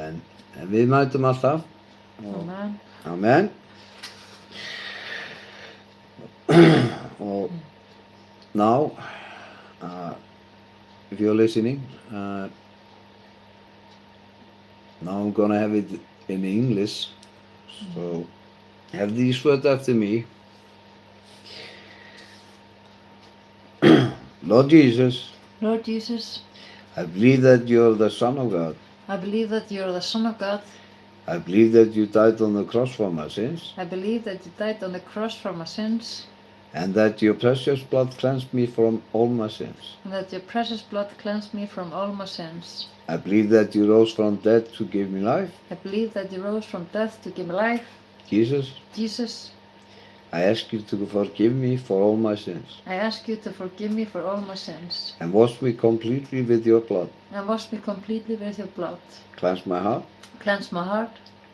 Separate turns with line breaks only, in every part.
En við mætum alltaf.
Amen.
Amen. Og now, if you're listening, now I'm gonna have it in English. So have these words after me. Lord Jesus,
Lord Jesus,
I believe that you're the Son of God.
I believe that you're the Son of God.
I believe that you died on the cross for my sins,
I believe that you died on the cross for my sins,
and that your precious blood cleansed me from all my sins.
and that your precious blood cleansed me from all my sins.
I believe that you rose from death to give me life.
I believe that you rose from death to give me life.
Jesus,
Jesus,
I ask you to forgive me for all my sins,
I ask you to forgive me for all my sins,
and wash me completely with your blood.
and wash me completely with your blood.
Cleanse my heart,
Cleanse my heart,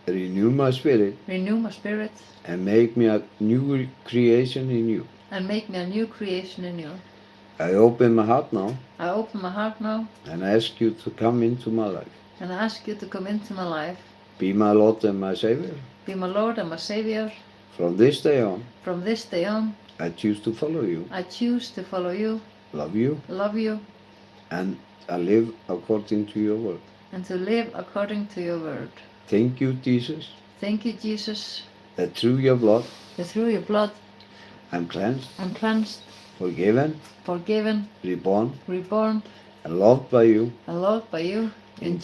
renew my spirit,
renew my spirit,
and make me a new creation in you.
and make me a new creation in you.
I open my heart now,
I open my heart now,
and ask you to come into my life.
and I ask you to come into my life.
Be my Lord and my Savior.
Be my Lord and my Savior.
From this day on,
From this day on,
I choose to follow you,
I choose to follow you,
love you,
love you,
and I live according to your word.
and to live according to your word.
Thank you, Jesus,
Thank you, Jesus,
that through your blood
that through your blood
I'm cleansed,
I'm cleansed,
forgiven,
forgiven,
reborn,
reborn,
and loved by you.
and loved by you. In